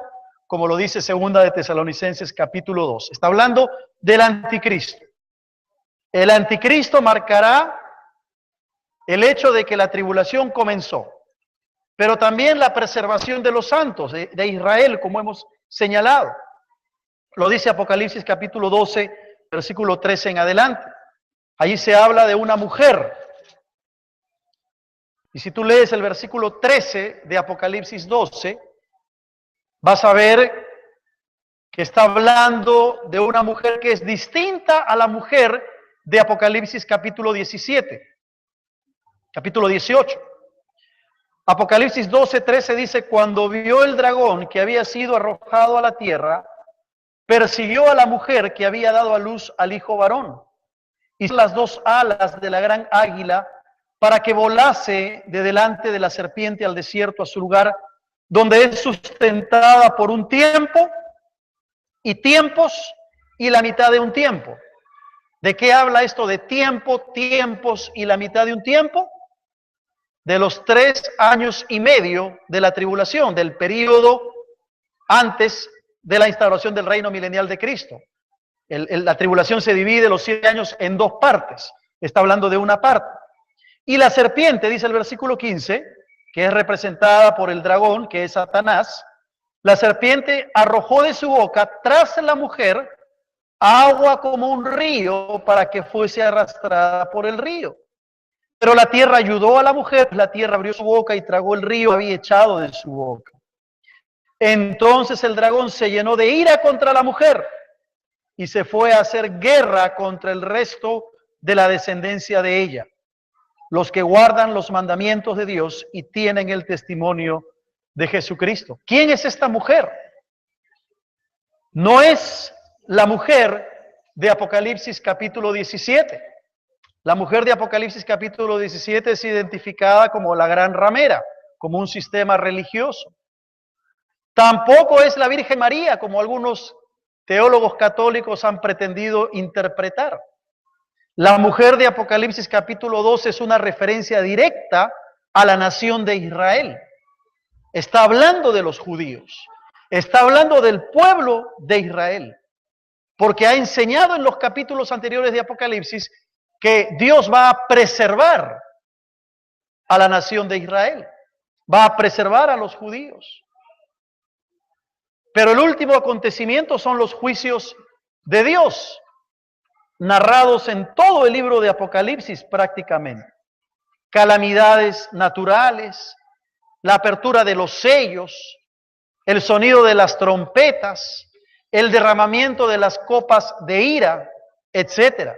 como lo dice segunda de Tesalonicenses capítulo 2. Está hablando del anticristo. El anticristo marcará el hecho de que la tribulación comenzó, pero también la preservación de los santos de Israel, como hemos señalado. Lo dice Apocalipsis capítulo 12, versículo 13 en adelante. Allí se habla de una mujer. Y si tú lees el versículo 13 de Apocalipsis 12, vas a ver que está hablando de una mujer que es distinta a la mujer de Apocalipsis capítulo 17, capítulo 18. Apocalipsis 12, 13 dice: cuando vio el dragón que había sido arrojado a la tierra, persiguió a la mujer que había dado a luz al hijo varón, y las dos alas de la gran águila para que volase de delante de la serpiente al desierto, a su lugar, donde es sustentada por un tiempo y tiempos y la mitad de un tiempo. ¿De qué habla esto de tiempo, tiempos y la mitad de un tiempo? De los 3 años y medio de la tribulación, del período antes de la instauración del reino milenial de Cristo. La tribulación se divide los 7 años en 2 partes. Está hablando de una parte. Y la serpiente, dice el versículo 15, que es representada por el dragón, que es Satanás, la serpiente arrojó de su boca tras la mujer agua como un río para que fuese arrastrada por el río. Pero la tierra ayudó a la mujer, la tierra abrió su boca y tragó el río que había echado de su boca. Entonces el dragón se llenó de ira contra la mujer y se fue a hacer guerra contra el resto de la descendencia de ella, los que guardan los mandamientos de Dios y tienen el testimonio de Jesucristo. ¿Quién es esta mujer? No es la mujer de Apocalipsis capítulo 17. La mujer de Apocalipsis capítulo 17 es identificada como la gran ramera, como un sistema religioso. Tampoco es la Virgen María, como algunos teólogos católicos han pretendido interpretar. La mujer de Apocalipsis capítulo 12 es una referencia directa a la nación de Israel. Está hablando de los judíos. Está hablando del pueblo de Israel. Porque ha enseñado en los capítulos anteriores de Apocalipsis que Dios va a preservar a la nación de Israel. Va a preservar a los judíos. Pero el último acontecimiento son los juicios de Dios, narrados en todo el libro de Apocalipsis prácticamente. Calamidades naturales, la apertura de los sellos, el sonido de las trompetas, el derramamiento de las copas de ira, etcétera.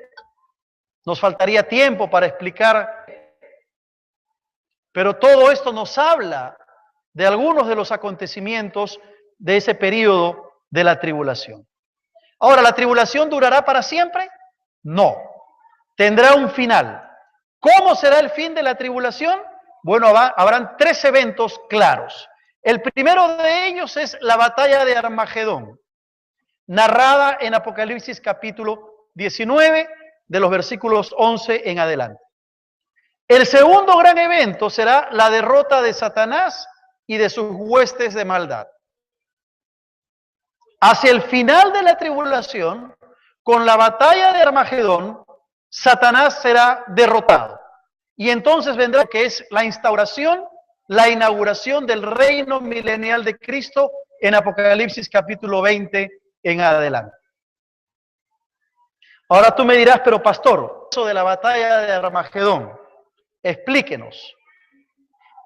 Nos faltaría tiempo para explicar, pero todo esto nos habla de algunos de los acontecimientos de ese periodo de la tribulación. Ahora, ¿la tribulación durará para siempre? No, tendrá un final. ¿Cómo será el fin de la tribulación? Bueno, habrán 3 eventos claros. El primero de ellos es la batalla de Armagedón, narrada en Apocalipsis capítulo 19, de los versículos 11 en adelante. El segundo gran evento será la derrota de Satanás y de sus huestes de maldad. Hacia el final de la tribulación, con la batalla de Armagedón, Satanás será derrotado. Y entonces vendrá lo que es la instauración, la inauguración del reino milenial de Cristo en Apocalipsis capítulo 20 en adelante. Ahora tú me dirás, pero pastor, eso de la batalla de Armagedón, explíquenos.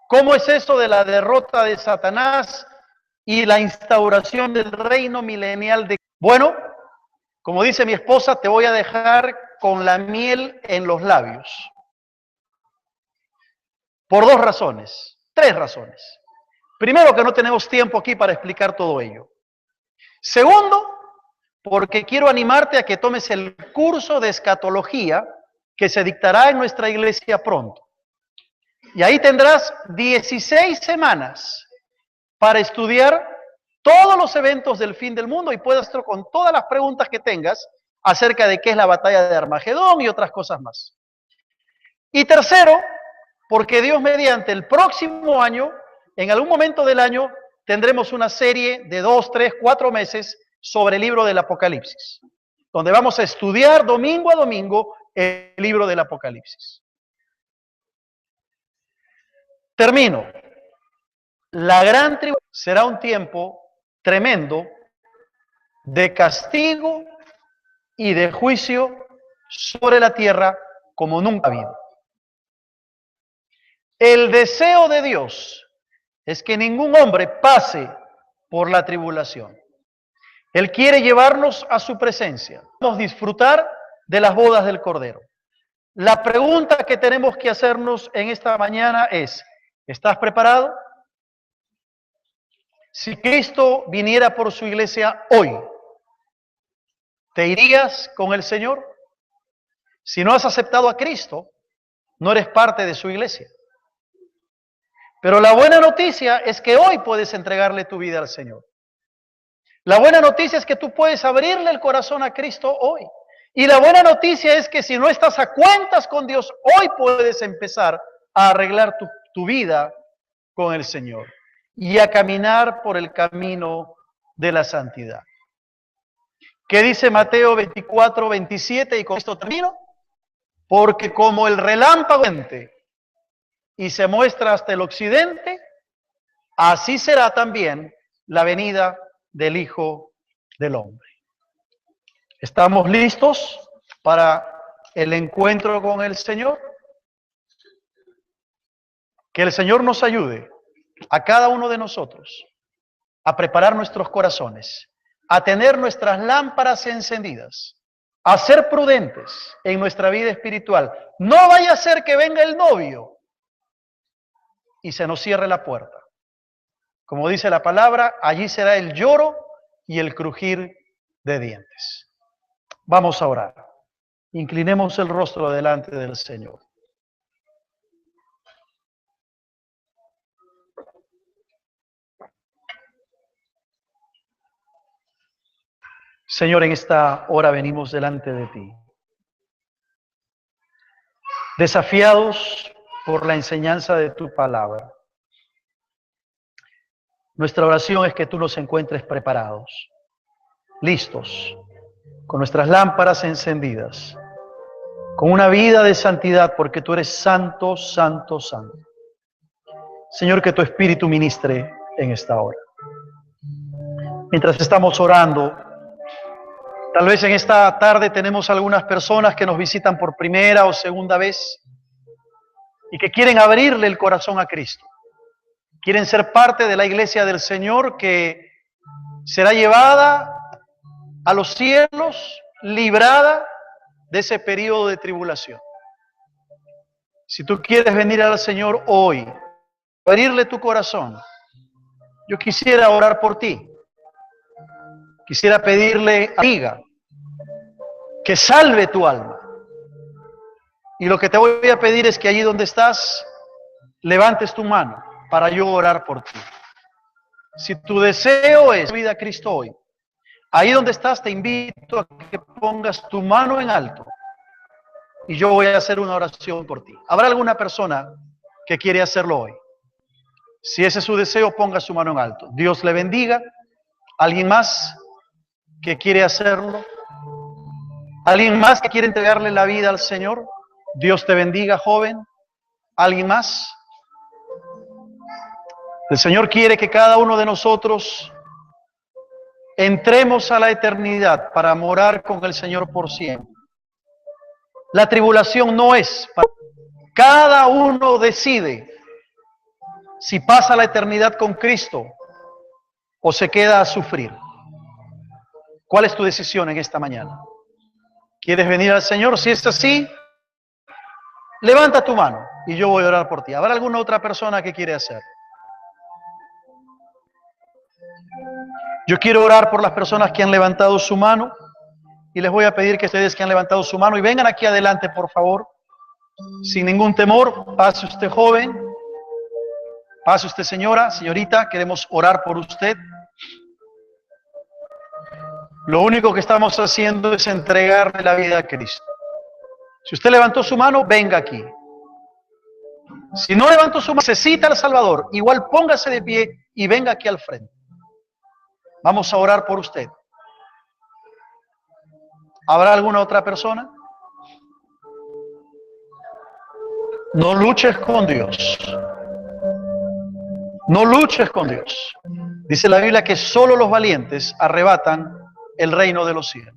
¿Cómo es eso de la derrota de Satanás y la instauración del reino milenial de... Bueno, como dice mi esposa, te voy a dejar con la miel en los labios. Por dos razones, tres razones. Primero, que no tenemos tiempo aquí para explicar todo ello. Segundo, porque quiero animarte a que tomes el curso de escatología que se dictará en nuestra iglesia pronto. Y ahí tendrás 16 semanas para estudiar todos los eventos del fin del mundo y puedas con todas las preguntas que tengas acerca de qué es la batalla de Armagedón y otras cosas más. Y tercero, porque Dios mediante el próximo año, en algún momento del año, tendremos una serie de 2, 3, 4 meses sobre el libro del Apocalipsis, donde vamos a estudiar domingo a domingo el libro del Apocalipsis. Termino. La gran tribulación será un tiempo tremendo de castigo y de juicio sobre la tierra como nunca ha habido. El deseo de Dios es que ningún hombre pase por la tribulación. Él quiere llevarnos a su presencia. Vamos a disfrutar de las bodas del Cordero. La pregunta que tenemos que hacernos en esta mañana es, ¿estás preparado? Si Cristo viniera por su iglesia hoy, ¿te irías con el Señor? Si no has aceptado a Cristo, no eres parte de su iglesia. Pero la buena noticia es que hoy puedes entregarle tu vida al Señor. La buena noticia es que tú puedes abrirle el corazón a Cristo hoy. Y la buena noticia es que si no estás a cuentas con Dios, hoy puedes empezar a arreglar tu vida con el Señor y a caminar por el camino de la santidad. ¿Qué dice Mateo 24, 27? Y con esto termino. Porque como el relámpago y se muestra hasta el occidente, así será también la venida del Hijo del Hombre. ¿Estamos listos para el encuentro con el Señor? Que el Señor nos ayude a cada uno de nosotros a preparar nuestros corazones, a tener nuestras lámparas encendidas, a ser prudentes en nuestra vida espiritual. No vaya a ser que venga el novio y se nos cierre la puerta. Como dice la palabra, allí será el lloro y el crujir de dientes. Vamos a orar. Inclinemos el rostro delante del Señor. Señor, en esta hora venimos delante de ti, desafiados por la enseñanza de tu palabra. Nuestra oración es que tú nos encuentres preparados, listos, con nuestras lámparas encendidas, con una vida de santidad, porque tú eres santo, santo, santo. Señor, que tu Espíritu ministre en esta hora. Mientras estamos orando, tal vez en esta tarde tenemos algunas personas que nos visitan por primera o segunda vez y que quieren abrirle el corazón a Cristo. Quieren ser parte de la iglesia del Señor que será llevada a los cielos, librada de ese periodo de tribulación. Si tú quieres venir al Señor hoy, abrirle tu corazón, yo quisiera orar por ti. Quisiera pedirle amiga que salve tu alma. Y lo que te voy a pedir es que allí donde estás, levantes tu mano para yo orar por ti. Si tu deseo es vida a Cristo hoy, ahí donde estás te invito a que pongas tu mano en alto y yo voy a hacer una oración por ti. ¿Habrá alguna persona que quiere hacerlo hoy? Si ese es su deseo, ponga su mano en alto. Dios le bendiga. ¿Alguien más que quiere hacerlo? ¿Alguien más que quiere entregarle la vida al Señor? Dios te bendiga, joven. ¿Alguien más? El Señor quiere que cada uno de nosotros entremos a la eternidad para morar con el Señor por siempre. La tribulación no es para... Cada uno decide si pasa la eternidad con Cristo o se queda a sufrir. ¿Cuál es tu decisión en esta mañana? ¿Quieres venir al Señor? Si es así, levanta tu mano y yo voy a orar por ti. ¿Habrá alguna otra persona que quiere hacer? Yo quiero orar por las personas que han levantado su mano y les voy a pedir que ustedes que han levantado su mano y vengan aquí adelante, por favor, sin ningún temor. Pase usted, joven, pase usted, señora, señorita, queremos orar por usted. Lo único que estamos haciendo es entregarle la vida a Cristo. Si usted levantó su mano, venga aquí. Si no levantó su mano, necesita al Salvador, igual póngase de pie y venga aquí al frente. Vamos a orar por usted. ¿Habrá alguna otra persona? No luches con Dios. No luches con Dios. Dice la Biblia que solo los valientes arrebatan el reino de los cielos.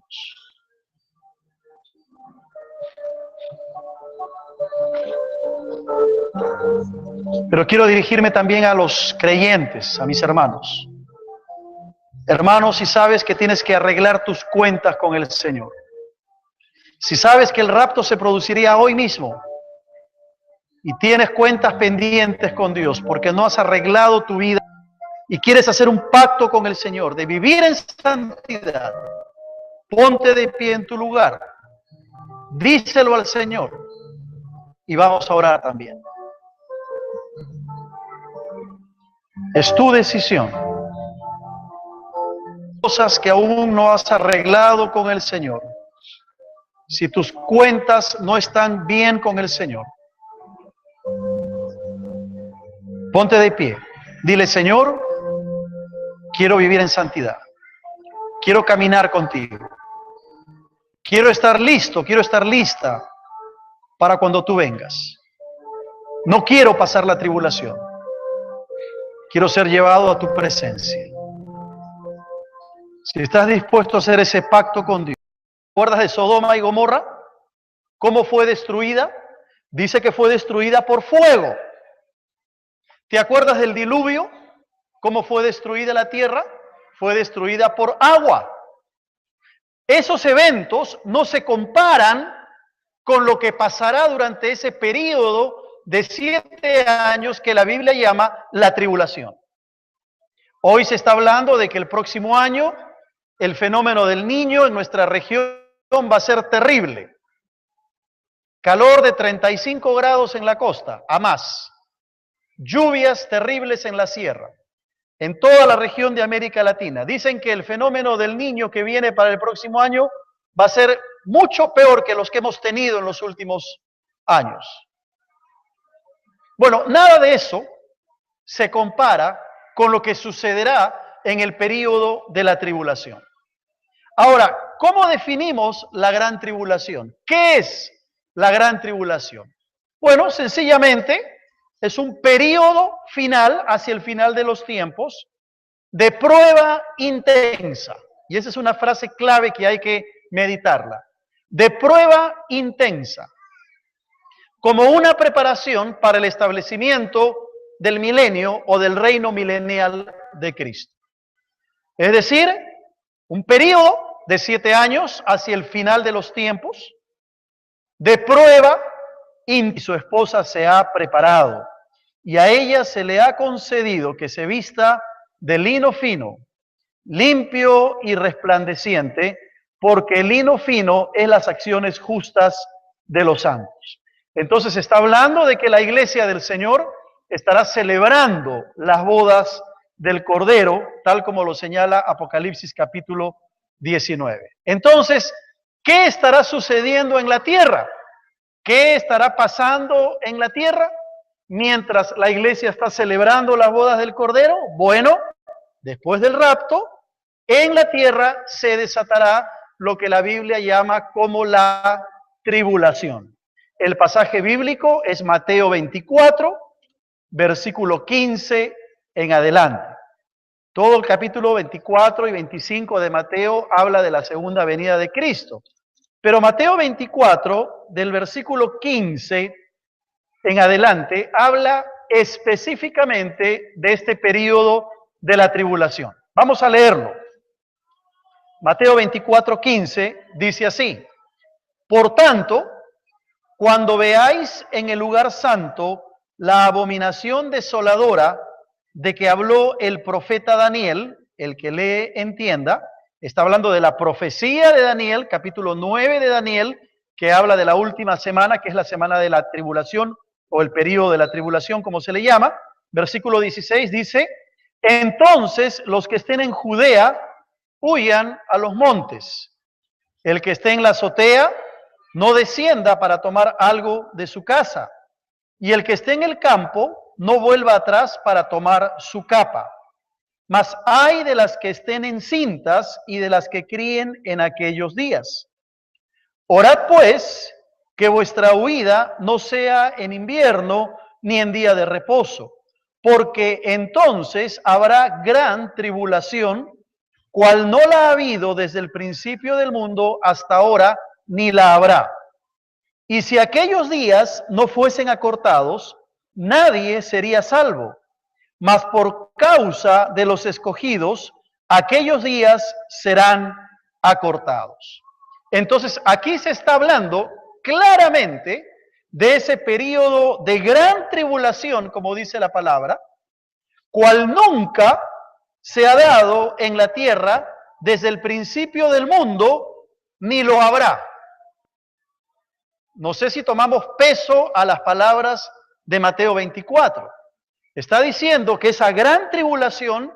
Pero quiero dirigirme también a los creyentes, a mis hermanos. Hermanos, si sabes que tienes que arreglar tus cuentas con el Señor, si sabes que el rapto se produciría hoy mismo y tienes cuentas pendientes con Dios porque no has arreglado tu vida y quieres hacer un pacto con el Señor de vivir en santidad, ponte de pie en tu lugar, díselo al Señor y vamos a orar también. Es tu decisión. Cosas que aún no has arreglado con el Señor. Si tus cuentas no están bien con el Señor, ponte de pie. Dile, Señor, quiero vivir en santidad. Quiero caminar contigo. Quiero estar listo, quiero estar lista para cuando tú vengas. No quiero pasar la tribulación. Quiero ser llevado a tu presencia. Si estás dispuesto a hacer ese pacto con Dios. ¿Te acuerdas de Sodoma y Gomorra? ¿Cómo fue destruida? Dice que fue destruida por fuego. ¿Te acuerdas del diluvio? ¿Cómo fue destruida la tierra? Fue destruida por agua. Esos eventos no se comparan con lo que pasará durante ese periodo de 7 años que la Biblia llama la tribulación. Hoy se está hablando de que el próximo año el fenómeno del Niño en nuestra región va a ser terrible. Calor de 35 grados en la costa, a más. Lluvias terribles en la sierra, en toda la región de América Latina. Dicen que el fenómeno del Niño que viene para el próximo año va a ser mucho peor que los que hemos tenido en los últimos años. Bueno, nada de eso se compara con lo que sucederá en el período de la tribulación. Ahora, ¿cómo definimos la gran tribulación? ¿Qué es la gran tribulación? Bueno, sencillamente es un período final, hacia el final de los tiempos, de prueba intensa. Y esa es una frase clave que hay que meditarla. De prueba intensa. Como una preparación para el establecimiento del milenio o del reino milenial de Cristo. Es decir, un periodo de 7 años hacia el final de los tiempos, de prueba, y su esposa se ha preparado, y a ella se le ha concedido que se vista de lino fino, limpio y resplandeciente, porque el lino fino es las acciones justas de los santos. Entonces está hablando de que la iglesia del Señor estará celebrando las bodas del Cordero, tal como lo señala Apocalipsis capítulo 19. Entonces, ¿qué estará sucediendo en la tierra? ¿Qué estará pasando en la tierra mientras la iglesia está celebrando las bodas del Cordero? Bueno, después del rapto, en la tierra se desatará lo que la Biblia llama como la tribulación. El pasaje bíblico es Mateo 24, versículo 15 en adelante. Todo el capítulo 24 y 25 de Mateo habla de la segunda venida de Cristo. Pero Mateo 24, del versículo 15 en adelante, habla específicamente de este periodo de la tribulación. Vamos a leerlo. Mateo 24, 15 dice así: por tanto, cuando veáis en el lugar santo la abominación desoladora de que habló el profeta Daniel, el que lee entienda, está hablando de la profecía de Daniel, capítulo 9 de Daniel, que habla de la última semana, que es la semana de la tribulación, o el periodo de la tribulación, como se le llama. Versículo 16 dice: entonces los que estén en Judea huyan a los montes. El que esté en la azotea no descienda para tomar algo de su casa, y el que esté en el campo no vuelva atrás para tomar su capa. Mas ay de las que estén encintas y de las que críen en aquellos días. Orad pues que vuestra huida no sea en invierno ni en día de reposo, porque entonces habrá gran tribulación, cual no la ha habido desde el principio del mundo hasta ahora, ni la habrá. Y si aquellos días no fuesen acortados, nadie sería salvo. Mas por causa de los escogidos, aquellos días serán acortados. Entonces, aquí se está hablando claramente de ese periodo de gran tribulación, como dice la palabra, cual nunca se ha dado en la tierra desde el principio del mundo, ni lo habrá. No sé si tomamos peso a las palabras de Mateo 24. Está diciendo que esa gran tribulación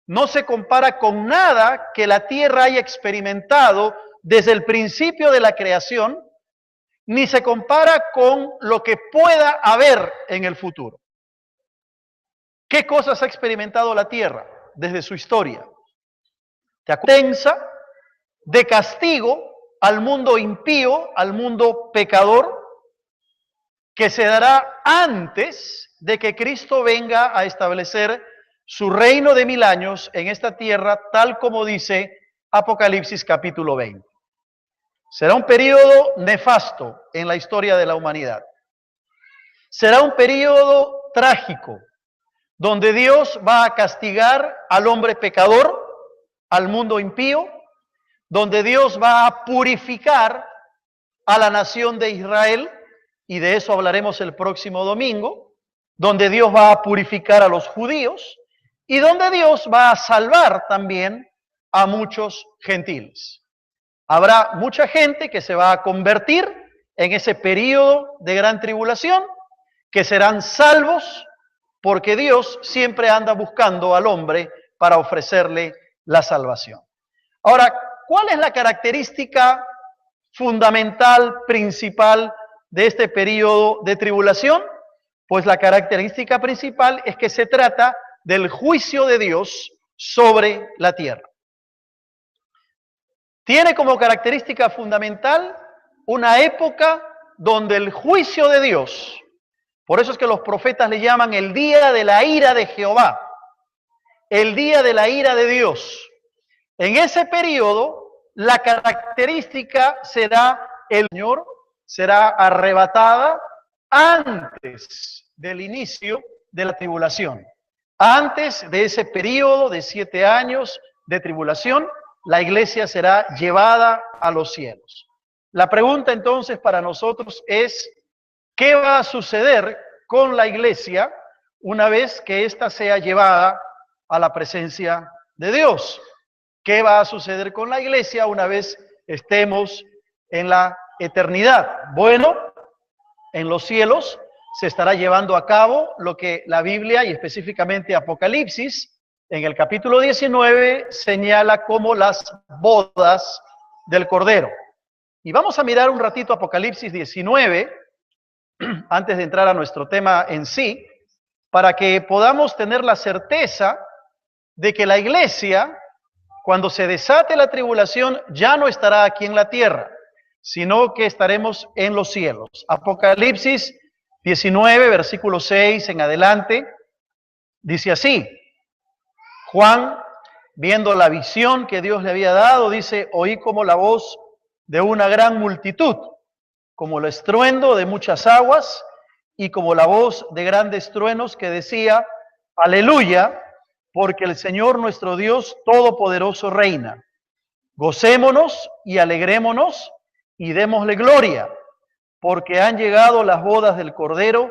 no se compara con nada que la tierra haya experimentado desde el principio de la creación, ni se compara con lo que pueda haber en el futuro. ¿Qué cosas ha experimentado la tierra desde su historia? Tensa, de castigo al mundo impío, al mundo pecador, que se dará antes de que Cristo venga a establecer su reino de 1000 años en esta tierra, tal como dice Apocalipsis capítulo 20. Será un periodo nefasto en la historia de la humanidad. Será un periodo trágico, donde Dios va a castigar al hombre pecador, al mundo impío, donde Dios va a purificar a la nación de Israel, y de eso hablaremos el próximo domingo, donde Dios va a purificar a los judíos, y donde Dios va a salvar también a muchos gentiles. Habrá mucha gente que se va a convertir en ese periodo de gran tribulación, que serán salvos, porque Dios siempre anda buscando al hombre para ofrecerle la salvación. Ahora, ¿cuál es la característica fundamental, principal de este periodo de tribulación? Pues la característica principal es que se trata del juicio de Dios sobre la tierra. Tiene como característica fundamental una época donde el juicio de Dios, por eso es que los profetas le llaman el día de la ira de Jehová, el día de la ira de Dios. En ese periodo, la característica será el Señor será arrebatada antes del inicio de la tribulación. Antes de ese periodo de 7 años de tribulación, la iglesia será llevada a los cielos. La pregunta entonces para nosotros es, ¿qué va a suceder con la iglesia una vez que ésta sea llevada a la presencia de Dios? ¿Qué va a suceder con la iglesia una vez estemos en la eternidad? Bueno, en los cielos se estará llevando a cabo lo que la Biblia y específicamente Apocalipsis en el capítulo 19 señala como las bodas del Cordero. Y vamos a mirar un ratito Apocalipsis 19 antes de entrar a nuestro tema en sí, para que podamos tener la certeza de que la iglesia, cuando se desate la tribulación, ya no estará aquí en la tierra, sino que estaremos en los cielos. Apocalipsis 19, versículo 6 en adelante, dice así: Juan, viendo la visión que Dios le había dado, dice, oí como la voz de una gran multitud, como el estruendo de muchas aguas y como la voz de grandes truenos que decía, aleluya, porque el Señor nuestro Dios Todopoderoso reina. Gocémonos y alegrémonos y démosle gloria, porque han llegado las bodas del Cordero